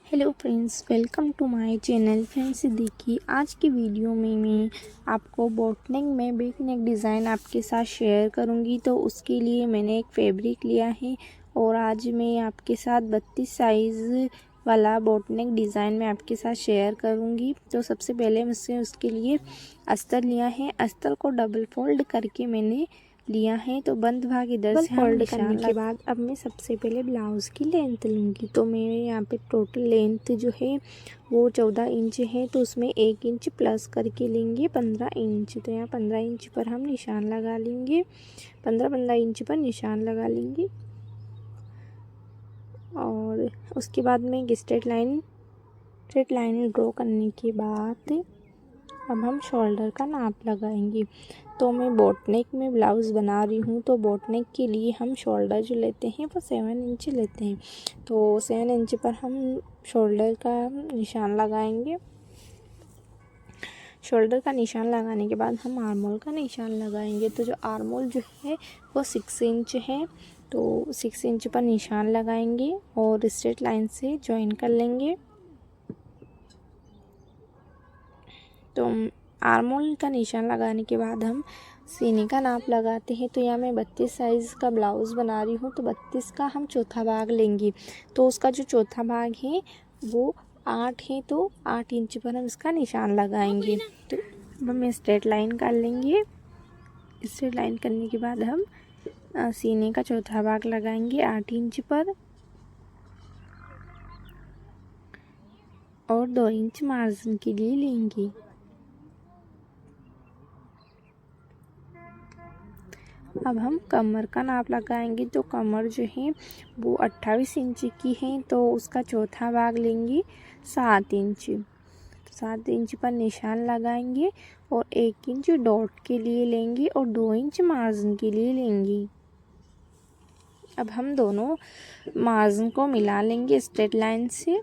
Hello friends, welcome to my channel. Friends, देखिए आज की वीडियो में मैं आपको बोट नेक में बैक नेक डिज़ाइन आपके साथ शेयर करूंगी। तो उसके लिए मैंने एक फैब्रिक लिया है और आज मैं आपके साथ 32 साइज़ वाला बोट नेक डिज़ाइन में आपके साथ शेयर करूंगी। तो सबसे पहले मुझसे उसके लिए अस्तर लिया है। अस्तर को डबल फोल्ड करके मैंने लिया है। तो बंद भाग इधर से फोल्ड करने के बाद अब मैं सबसे पहले ब्लाउज़ की लेंथ लूँगी। तो मेरे यहाँ पे टोटल लेंथ जो है वो 14 इंच है। तो उसमें 1 इंच प्लस करके लेंगे 15 इंच। तो यहाँ 15 इंच पर हम निशान लगा लेंगे, 15 इंच पर निशान लगा लेंगे। और उसके बाद में एक स्ट्रेट लाइन ड्रॉ करने के बाद अब हम शोल्डर का नाप लगाएंगे। तो मैं बोट नेक में ब्लाउज़ बना रही हूँ। तो बोट नेक के लिए हम शोल्डर जो लेते हैं वो 7 इंच लेते हैं। तो 7 इंच पर हम शोल्डर का निशान लगाएंगे। शोल्डर का निशान लगाने के बाद हम आर्मोल का निशान लगाएंगे। तो जो आर्मोल जो है वो 6 इंच है। तो 6 इंच पर निशान लगाएंगे और स्ट्रेट लाइन से जॉइन कर लेंगे। तो आर्मोल का निशान लगाने के बाद हम सीने का नाप लगाते हैं। तो यहाँ मैं 32 साइज़ का ब्लाउज़ बना रही हूँ। तो 32 का हम चौथा भाग लेंगे। तो उसका जो चौथा भाग है वो 8 है। तो 8 इंच पर हम इसका निशान लगाएंगे। तो अब हम स्ट्रेट लाइन कर लेंगे। स्ट्रेट लाइन करने के बाद हम सीने का चौथा भाग लगाएंगे 8 इंच पर और 2 इंच मार्जिन के लिए लेंगे। अब हम कमर का नाप लगाएंगे। तो कमर जो है वो 28 इंच की है। तो उसका चौथा भाग लेंगे 7 इंच। 7 इंच पर निशान लगाएंगे और 1 इंच डॉट के लिए लेंगे और 2 इंच मार्जिन के लिए लेंगे। अब हम दोनों मार्जिन को मिला लेंगे स्ट्रेट लाइन से।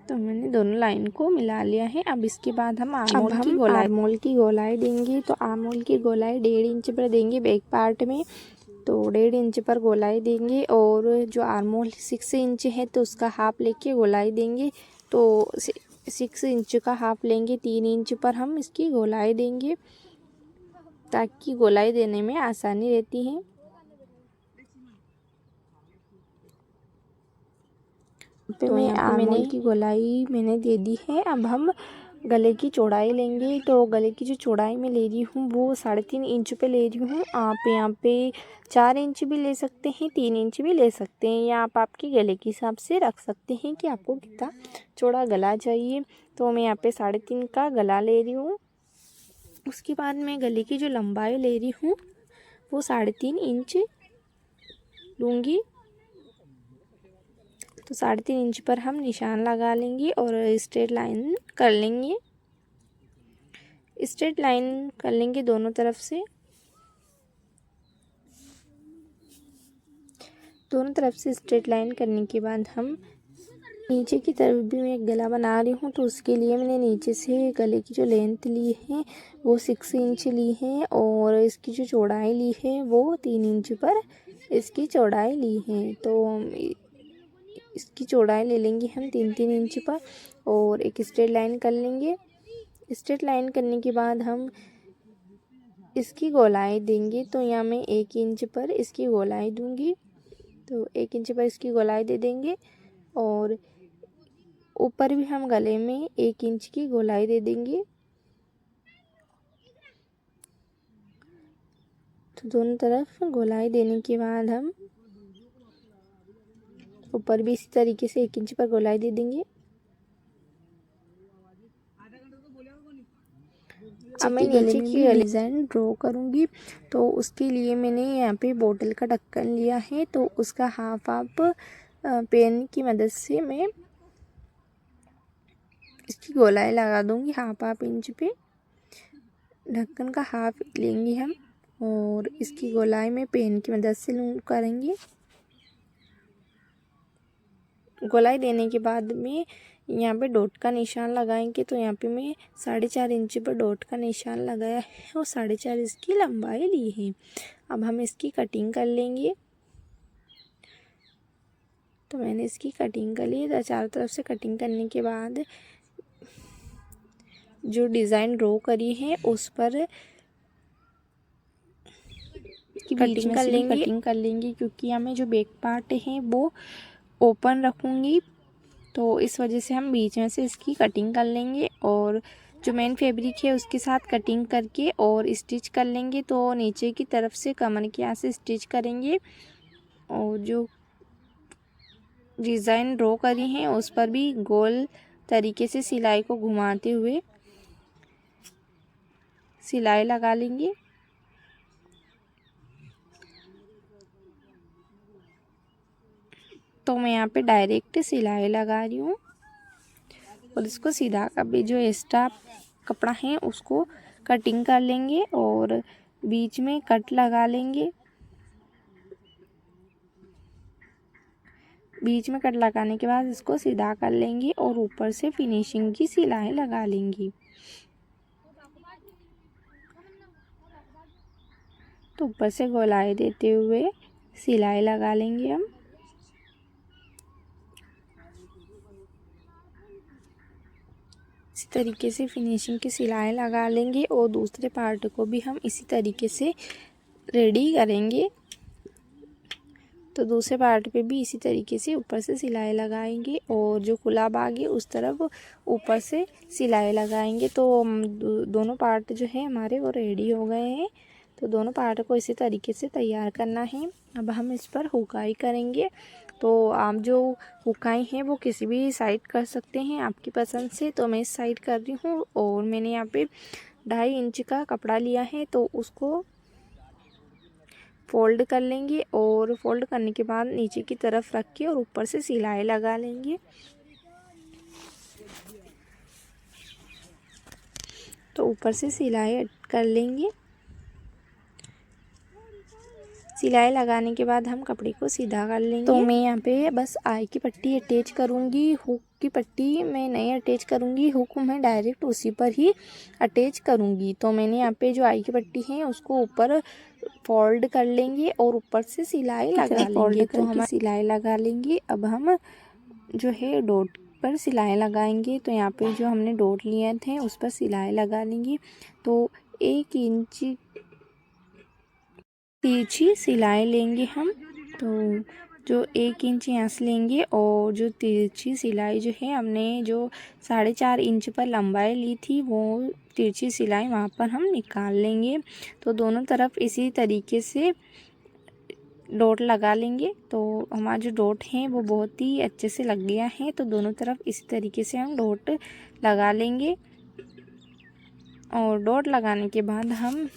तो मैंने दोनों लाइन को मिला लिया है। अब इसके बाद हम आर्मोल की गोलाई देंगे। तो आर्मोल की गोलाई 1.5 इंच पर देंगे बैक पार्ट में। तो 1.5 इंच पर गोलाई देंगे और जो आर्मोल 6 इंच है तो उसका हाफ लेके गोलाई देंगे। तो 6 इंच का हाफ लेंगे, 3 इंच पर हम इसकी गोलाई देंगे ताकि गोलाई देने में आसानी रहती है। तो यहाँ पे मैंने की गोलाई मैंने दे दी है। अब हम गले की चौड़ाई लेंगे। तो गले की जो चौड़ाई मैं ले रही हूँ वो 3.5 इंच पे ले रही हूँ। आप यहाँ पे 4 इंच भी ले सकते हैं, 3 इंच भी ले सकते हैं, या आप आपके गले के हिसाब से रख सकते हैं कि आपको कितना चौड़ा गला चाहिए। तो मैं यहाँ पे 3.5 का गला ले रही हूँ। उसके बाद मैं गले की जो लंबाई ले रही हूँ वो 3.5 इंच लूँगी। तो 3.5 इंच पर हम निशान लगा लेंगे और स्ट्रेट लाइन कर लेंगे। स्ट्रेट लाइन कर लेंगे दोनों तरफ से। दोनों तरफ से स्ट्रेट लाइन करने के बाद हम नीचे की तरफ भी मैं एक गला बना रही हूँ। तो उसके लिए मैंने नीचे से गले की जो लेंथ ली है वो 6 इंच ली है और इसकी जो चौड़ाई ली है वो 3 इंच पर इसकी चौड़ाई ली है। तो इसकी चौड़ाई ले लेंगे हम 3-3 इंच पर और एक स्ट्रेट लाइन कर लेंगे। स्ट्रेट लाइन करने के बाद हम इसकी गोलाई देंगे। तो यहाँ मैं 1 इंच पर इसकी गोलाई दूंगी। तो 1 इंच पर इसकी गोलाई दे देंगे और ऊपर भी हम गले में 1 इंच की गोलाई दे देंगे। तो दोनों तरफ गोलाई देने के बाद हम ऊपर भी इसी तरीके से 1 इंच पर गोलाई दे देंगे। अब मैं नीचे की डिज़ाइन ड्रॉ करूँगी। तो उसके लिए मैंने यहाँ पे बोतल का ढक्कन लिया है। तो उसका हाफ पेन की मदद से मैं इसकी गोलाई लगा दूँगी। हाफ इंच पे ढक्कन का हाफ लेंगे हम और इसकी गोलाई में पेन की मदद से करेंगे। गोलाई देने के बाद में यहाँ पे डॉट का निशान लगाएंगे। तो यहाँ पे मैं 4.5 इंच पर डॉट का निशान लगाया है और 4.5 इसकी लंबाई ली है। अब हम इसकी कटिंग कर लेंगे। तो मैंने इसकी कटिंग कर ली। तो चारों तरफ से कटिंग करने के बाद जो डिज़ाइन ड्रॉ करी है उस पर कटिंग कर लेंगे क्योंकि हमें जो बैक पार्ट है वो ओपन रखूँगी, तो इस वजह से हम बीच में से इसकी कटिंग कर लेंगे और जो मेन फैब्रिक है उसके साथ कटिंग करके और स्टिच कर लेंगे। तो नीचे की तरफ से कमर के यहाँ से स्टिच करेंगे और जो डिज़ाइन ड्रॉ करी है उस पर भी गोल तरीके से सिलाई को घुमाते हुए सिलाई लगा लेंगे। तो मैं यहाँ पे डायरेक्ट सिलाई लगा रही हूँ और इसको सीधा कभी जो एक्स्ट्रा कपड़ा है उसको कटिंग कर लेंगे और बीच में कट लगा लेंगे। बीच में कट लगाने के बाद इसको सीधा कर लेंगे और ऊपर से फिनिशिंग की सिलाई लगा लेंगी। तो ऊपर से गोलाई देते हुए सिलाई लगा लेंगे हम। इसी तरीके से फिनिशिंग की सिलाई लगा लेंगे और दूसरे पार्ट को भी हम इसी तरीके से रेडी करेंगे। तो दूसरे पार्ट पे भी इसी तरीके से ऊपर से सिलाई लगाएंगे और जो खुला भाग है उस तरफ ऊपर से सिलाई लगाएंगे। तो दोनों पार्ट जो है हमारे वो रेडी हो गए हैं। तो दोनों पार्ट को इसी तरीके से तैयार करना है। अब हम इस पर हुकाई करेंगे। तो आप जो हुकाई हैं वो किसी भी साइड कर सकते हैं आपकी पसंद से। तो मैं इस साइड कर रही हूँ और मैंने यहाँ पे 2.5 इंच का कपड़ा लिया है, तो उसको फोल्ड कर लेंगे और फोल्ड करने के बाद नीचे की तरफ रख के और ऊपर से सिलाई लगा लेंगे। तो ऊपर से सिलाई कर लेंगे। सिलाई लगाने के बाद हम कपड़े को सीधा कर लेंगे। तो मैं यहाँ पे बस आई की पट्टी अटैच करूँगी, हुक की पट्टी मैं नहीं अटैच करूँगी, हुक मैं डायरेक्ट उसी पर ही अटैच करूँगी। तो मैंने यहाँ पे जो आई की पट्टी है उसको ऊपर फोल्ड कर लेंगे और ऊपर से सिलाई लगा लेंगे। तो हम सिलाई लगा लेंगे। अब हम जो है डॉट पर सिलाई लगाएंगे। तो यहाँ पे जो हमने डॉट लिए थे उस पर सिलाई लगा लेंगे। तो 1 इंच तिरछी सिलाई लेंगे हम। तो जो 1 इंच यहाँ से लेंगे और जो तिरछी सिलाई जो है हमने जो 4.5 इंच पर लंबाई ली थी वो तिरछी सिलाई वहाँ पर हम निकाल लेंगे। तो दोनों तरफ इसी तरीके से डॉट लगा लेंगे। तो हमारा जो डॉट है वो बहुत ही अच्छे से लग गया है। तो दोनों तरफ इसी तरीके से हम डॉट लगा लेंगे और डॉट लगाने के बाद हम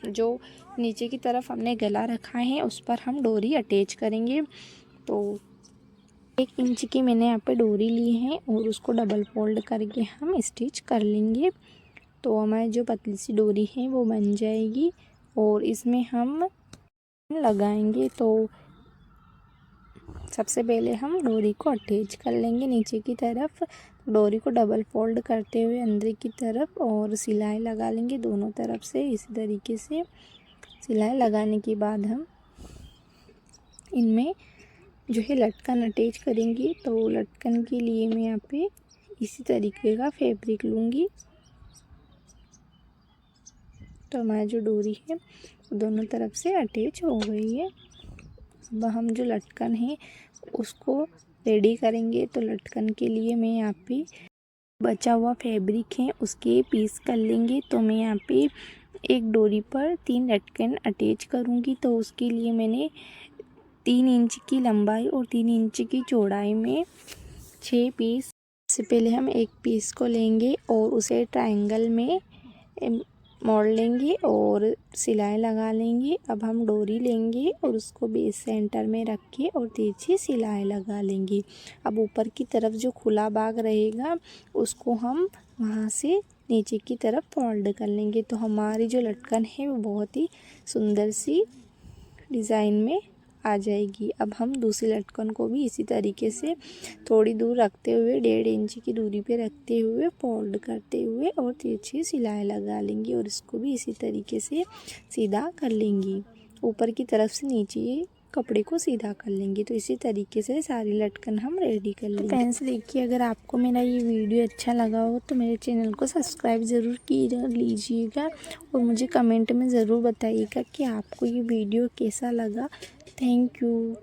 जो नीचे की तरफ हमने गला रखा है उस पर हम डोरी अटैच करेंगे। तो 1 इंच की मैंने यहाँ पे डोरी ली है और उसको डबल फोल्ड करके हम स्टिच कर लेंगे। तो हमारी जो पतली सी डोरी है वो बन जाएगी और इसमें हम लगाएंगे। तो सबसे पहले हम डोरी को अटैच कर लेंगे नीचे की तरफ। डोरी को डबल फोल्ड करते हुए अंदर की तरफ और सिलाई लगा लेंगे दोनों तरफ से। इसी तरीके से सिलाई लगाने के बाद हम इनमें जो है लटकन अटैच करेंगे। तो लटकन के लिए मैं यहाँ पे इसी तरीके का फैब्रिक लूँगी। तो हमारी जो डोरी है दोनों तरफ से अटैच हो गई है। अब हम जो लटकन है उसको रेडी करेंगे। तो लटकन के लिए मैं यहाँ पे बचा हुआ फैब्रिक है उसके पीस कर लेंगे। तो मैं यहाँ पे एक डोरी पर 3 लटकन अटैच करूँगी। तो उसके लिए मैंने 3 इंच की लंबाई और 3 इंच की चौड़ाई में 6 पीस। सबसे पहले हम एक पीस को लेंगे और उसे ट्रायंगल में मोड़ लेंगे और सिलाई लगा लेंगे। अब हम डोरी लेंगे और उसको बेस सेंटर में रख के और तिरछी सिलाई लगा लेंगे। अब ऊपर की तरफ जो खुला भाग रहेगा उसको हम वहाँ से नीचे की तरफ फोल्ड कर लेंगे। तो हमारी जो लटकन है वो बहुत ही सुंदर सी डिज़ाइन में आ जाएगी। अब हम दूसरी लटकन को भी इसी तरीके से थोड़ी दूर रखते हुए 1.5 इंच की दूरी पे रखते हुए फोल्ड करते हुए और तिरछी सिलाई लगा लेंगे और इसको भी इसी तरीके से सीधा कर लेंगे। ऊपर की तरफ से नीचे कपड़े को सीधा कर लेंगे। तो इसी तरीके से सारी लटकन हम रेडी कर लेंगे। फ्रेंड्स देखिए, अगर आपको मेरा ये वीडियो अच्छा लगा हो तो मेरे चैनल को सब्सक्राइब ज़रूर लीजिएगा और मुझे कमेंट में ज़रूर बताइएगा कि आपको ये वीडियो कैसा लगा। Thank you.